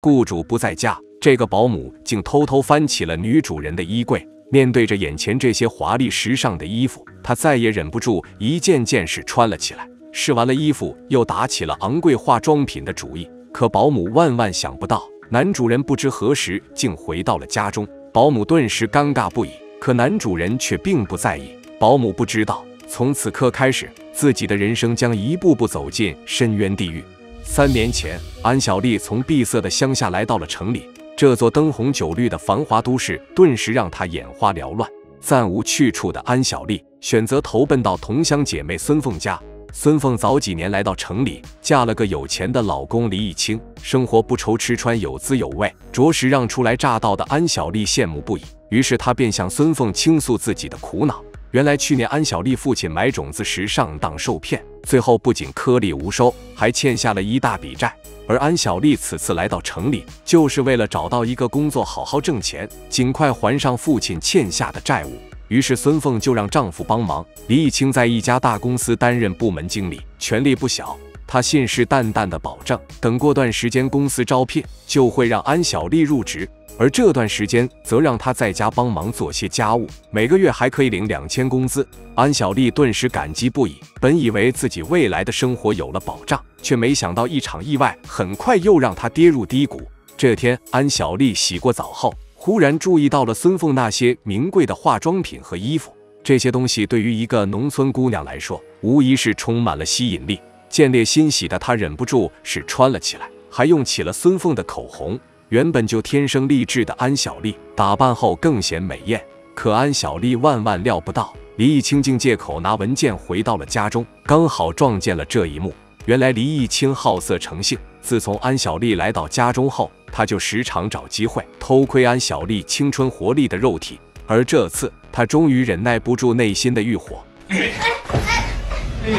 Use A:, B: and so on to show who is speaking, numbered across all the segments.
A: 雇主不在家，这个保姆竟偷偷翻起了女主人的衣柜。面对着眼前这些华丽时尚的衣服，她再也忍不住，一件件试穿了起来。试完了衣服，又打起了昂贵化妆品的主意。可保姆万万想不到，男主人不知何时竟回到了家中。保姆顿时尴尬不已，可男主人却并不在意。保姆不知道，从此刻开始，自己的人生将一步步走进深渊地狱。3年前，安小丽从闭塞的乡下来到了城里，这座灯红酒绿的繁华都市顿时让她眼花缭乱。暂无去处的安小丽选择投奔到同乡姐妹孙凤家。孙凤早几年来到城里，嫁了个有钱的老公李义清，生活不愁吃穿，有滋有味，着实让初来乍到的安小丽羡慕不已。于是她便向孙凤倾诉自己的苦恼。原来去年安小丽父亲买种子时上当受骗，最后不仅颗粒无收，还欠下了一大笔债。而安小丽此次来到城里，就是为了找到一个工作，好好挣钱，尽快还上父亲欠下的债务。于是孙凤就让丈夫帮忙。李义清在一家大公司担任部门经理，权力不小。他信誓旦旦地保证，等过段时间公司招聘，就会让安小丽入职。而这段时间则让她在家帮忙做些家务，每个月还可以领2000工资。安小丽顿时感激不已，本以为自己未来的生活有了保障，却没想到一场意外很快又让她跌入低谷。这天，安小丽洗过澡后，忽然注意到了孙凤那些名贵的化妆品和衣服。这些东西对于一个农村姑娘来说，无疑是充满了吸引力。见猎欣喜的她忍不住试穿了起来，还用起了孙凤的口红。原本就天生丽质的安小丽，打扮后更显美艳。可安小丽万万料不到，李义清竟借口拿文件回到了家中，刚好撞见了这一幕。原来李义清好色成性，自从安小丽来到家中后，他就时常找机会偷窥安小丽青春活力的肉体。而这次，他终于忍耐不住内心的欲火。
B: 丽丽，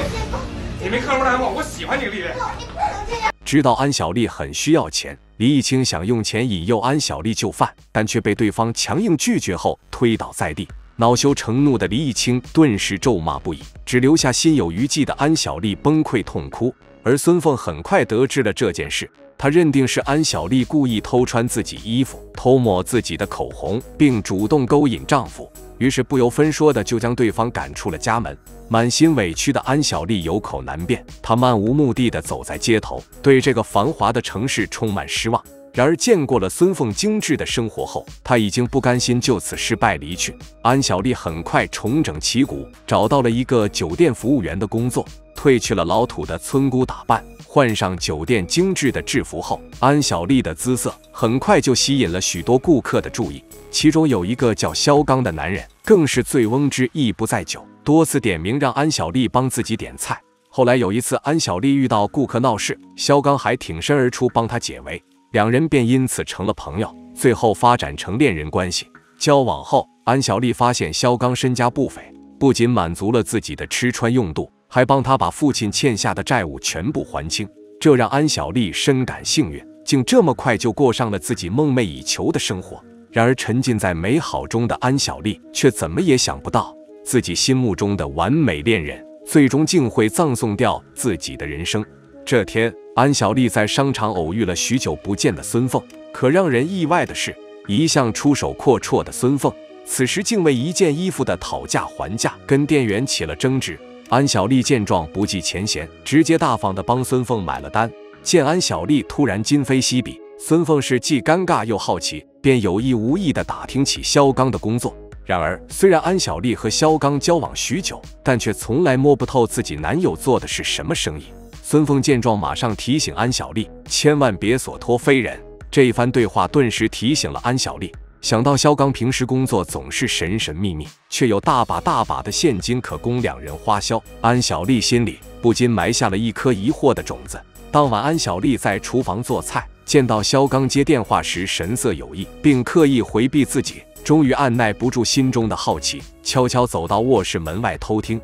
B: 你没看出来吗？我喜欢你，丽丽。你不能这样。
A: 知道安小丽很需要钱，李义清想用钱引诱安小丽就范，但却被对方强硬拒绝后推倒在地。恼羞成怒的李义清顿时咒骂不已，只留下心有余悸的安小丽崩溃痛哭。而孙凤很快得知了这件事，他认定是安小丽故意偷穿自己衣服，偷抹自己的口红，并主动勾引丈夫，于是不由分说的就将对方赶出了家门。满心委屈的安小丽有口难辩，她漫无目的地走在街头，对这个繁华的城市充满失望。然而见过了孙凤精致的生活后，她已经不甘心就此失败离去。安小丽很快重整旗鼓，找到了一个酒店服务员的工作，褪去了老土的村姑打扮，换上酒店精致的制服后，安小丽的姿色很快就吸引了许多顾客的注意。其中有一个叫肖刚的男人，更是醉翁之意不在酒，多次点名让安小丽帮自己点菜。后来有一次，安小丽遇到顾客闹事，肖刚还挺身而出帮她解围，两人便因此成了朋友，最后发展成恋人关系。交往后，安小丽发现肖刚身家不菲，不仅满足了自己的吃穿用度，还帮他把父亲欠下的债务全部还清，这让安小丽深感幸运，竟这么快就过上了自己梦寐以求的生活。然而沉浸在美好中的安小丽却怎么也想不到，自己心目中的完美恋人最终竟会葬送掉自己的人生。这天，安小丽在商场偶遇了许久不见的孙凤，可让人意外的是，一向出手阔绰的孙凤，此时竟为一件衣服的讨价还价跟店员起了争执。安小丽见状不计前嫌，直接大方地帮孙凤买了单。见安小丽突然今非昔比，孙凤是既尴尬又好奇，便有意无意地打听起肖刚的工作。然而，虽然安小丽和肖刚交往许久，但却从来摸不透自己男友做的是什么生意。孙凤见状，马上提醒安小丽，千万别所托非人。这一番对话顿时提醒了安小丽，想到肖刚平时工作总是神神秘秘，却有大把的现金可供两人花销，安小丽心里不禁埋下了一颗疑惑的种子。当晚，安小丽在厨房做菜，见到肖刚接电话时神色有异，并刻意回避自己，终于按耐不住心中的好奇，悄悄走到卧室门外偷听。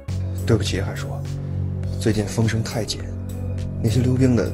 C: 对不起，海叔，最近风声太紧，那些溜冰的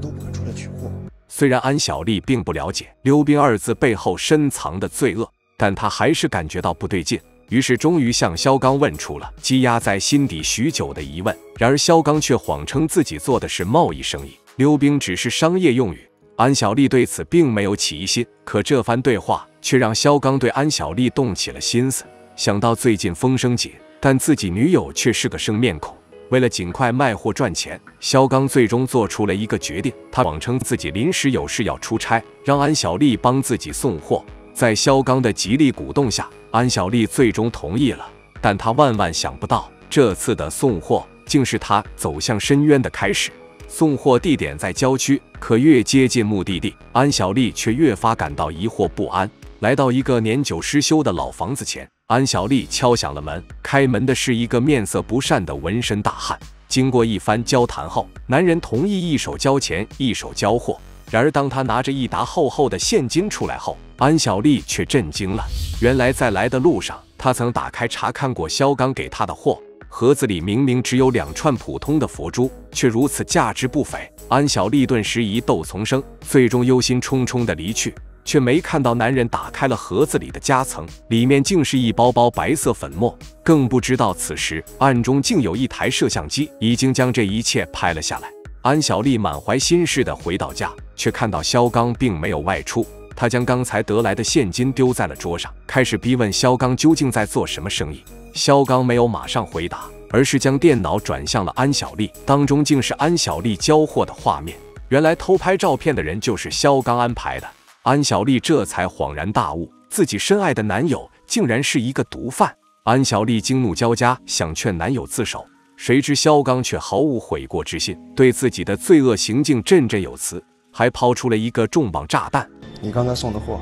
C: 都不敢出来取货。
A: 虽然安小丽并不了解溜冰二字背后深藏的罪恶，但她还是感觉到不对劲，于是终于向肖刚问出了积压在心底许久的疑问。然而肖刚却谎称自己做的是贸易生意，溜冰只是商业用语。安小丽对此并没有起疑心，可这番对话却让萧刚对安小丽动起了心思。想到最近风声紧，但自己女友却是个生面孔，为了尽快卖货赚钱，萧刚最终做出了一个决定。他谎称自己临时有事要出差，让安小丽帮自己送货。在萧刚的极力鼓动下，安小丽最终同意了。但他万万想不到，这次的送货竟是他走向深渊的开始。送货地点在郊区，可越接近目的地，安小丽却越发感到疑惑不安。来到一个年久失修的老房子前，安小丽敲响了门。开门的是一个面色不善的纹身大汉。经过一番交谈后，男人同意一手交钱，一手交货。然而，当他拿着一沓厚厚的现金出来后，安小丽却震惊了。原来，在来的路上，他曾打开查看过萧刚给他的货。盒子里明明只有2串普通的佛珠，却如此价值不菲。安小丽顿时疑窦丛生，最终忧心忡忡地离去，却没看到男人打开了盒子里的夹层，里面竟是一包包白色粉末，更不知道此时暗中竟有一台摄像机，已经将这一切拍了下来。安小丽满怀心事地回到家，却看到萧刚并没有外出。他将刚才得来的现金丢在了桌上，开始逼问萧刚究竟在做什么生意。萧刚没有马上回答，而是将电脑转向了安小丽，当中竟是安小丽交货的画面。原来偷拍照片的人就是萧刚安排的。安小丽这才恍然大悟，自己深爱的男友竟然是一个毒贩。安小丽惊怒交加，想劝男友自首，谁知萧刚却毫无悔过之心，对自己的罪恶行径振振有词，还抛出了一个重磅炸弹。
C: 你刚才送的货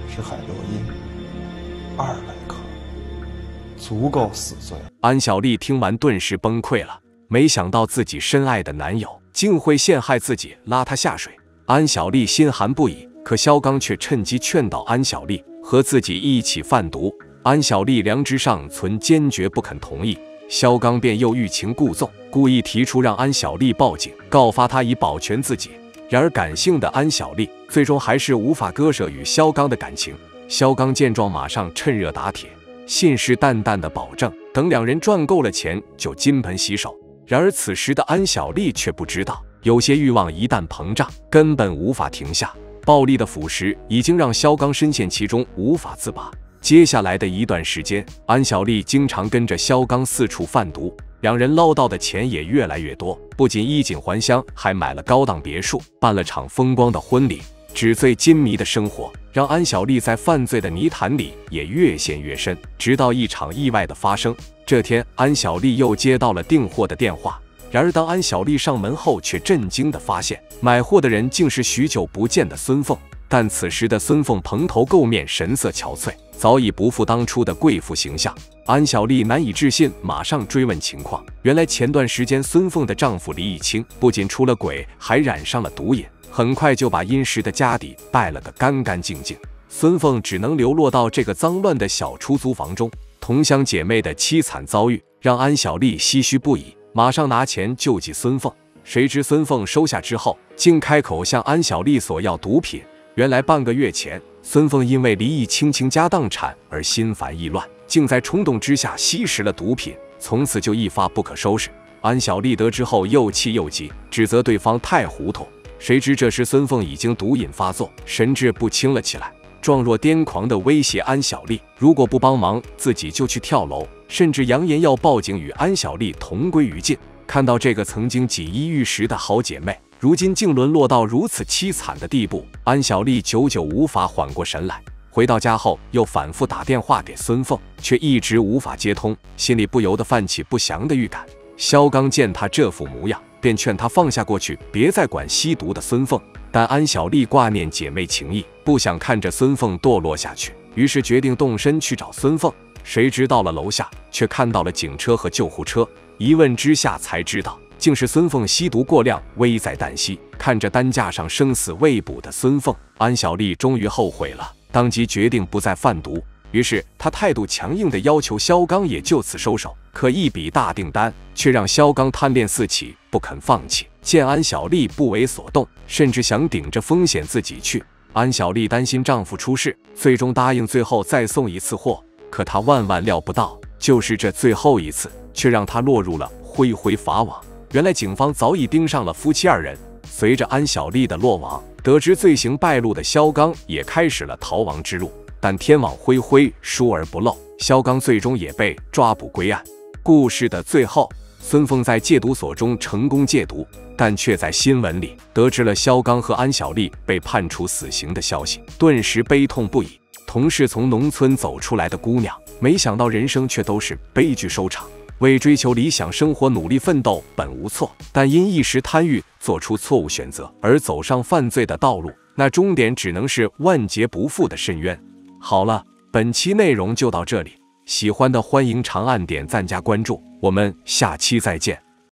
C: 是海洛因，200克，足够死罪。
A: 安小丽听完顿时崩溃了，没想到自己深爱的男友竟会陷害自己，拉她下水。安小丽心寒不已，可萧刚却趁机劝导安小丽和自己一起贩毒。安小丽良知上存坚决不肯同意，萧刚便又欲擒故纵，故意提出让安小丽报警，告发他以保全自己。然而感性的安小丽最终还是无法割舍与萧刚的感情。萧刚见状，马上趁热打铁，信誓旦旦地保证等2人赚够了钱就金盆洗手。然而此时的安小丽却不知道，有些欲望一旦膨胀，根本无法停下。暴力的腐蚀已经让萧刚深陷其中，无法自拔。接下来的一段时间，安小丽经常跟着萧刚四处贩毒，2人捞到的钱也越来越多，不仅衣锦还乡，还买了高档别墅，办了场风光的婚礼。纸醉金迷的生活让安小丽在犯罪的泥潭里也越陷越深，直到一场意外的发生。这天，安小丽又接到了订货的电话，然而当安小丽上门后，却震惊地发现买货的人竟是许久不见的孙凤。但此时的孙凤蓬头垢面，神色憔悴，早已不复当初的贵妇形象。安小丽难以置信，马上追问情况。原来前段时间孙凤的丈夫李义清不仅出了轨，还染上了毒瘾，很快就把殷实的家底败了个干干净净。孙凤只能流落到这个脏乱的小出租房中。同乡姐妹的凄惨遭遇让安小丽唏嘘不已，马上拿钱救济孙凤。谁知孙凤收下之后，竟开口向安小丽索要毒品。原来半个月前，孙凤因为离异倾家荡产而心烦意乱，竟在冲动之下吸食了毒品，从此就一发不可收拾。安小丽得知后又气又急，指责对方太糊涂。谁知这时孙凤已经毒瘾发作，神志不清了起来，状若癫狂地威胁安小丽，如果不帮忙，自己就去跳楼，甚至扬言要报警与安小丽同归于尽。看到这个曾经锦衣玉食的好姐妹，如今竟沦落到如此凄惨的地步，安小丽久久无法缓过神来。回到家后，又反复打电话给孙凤，却一直无法接通，心里不由得泛起不祥的预感。萧刚见她这副模样，便劝她放下过去，别再管吸毒的孙凤。但安小丽挂念姐妹情谊，不想看着孙凤堕落下去，于是决定动身去找孙凤。谁知到了楼下，却看到了警车和救护车，一问之下才知道，竟是孙凤吸毒过量，危在旦夕。看着担架上生死未卜的孙凤，安小丽终于后悔了，当即决定不再贩毒。于是她态度强硬地要求萧刚也就此收手。可一笔大订单却让萧刚贪恋四起，不肯放弃。见安小丽不为所动，甚至想顶着风险自己去。安小丽担心丈夫出事，最终答应最后再送一次货。可她万万料不到，就是这最后一次，却让她落入了恢恢法网。原来警方早已盯上了夫妻2人，随着安小丽的落网，得知罪行败露的萧纲也开始了逃亡之路。但天网恢恢，疏而不漏，萧纲最终也被抓捕归案。故事的最后，孙凤在戒毒所中成功戒毒，但却在新闻里得知了萧纲和安小丽被判处死刑的消息，顿时悲痛不已。同是从农村走出来的姑娘，没想到人生却都是悲剧收场。为追求理想生活努力奋斗本无错，但因一时贪欲做出错误选择而走上犯罪的道路，那终点只能是万劫不复的深渊。好了，本期内容就到这里，喜欢的欢迎长按点赞加关注，我们下期再见。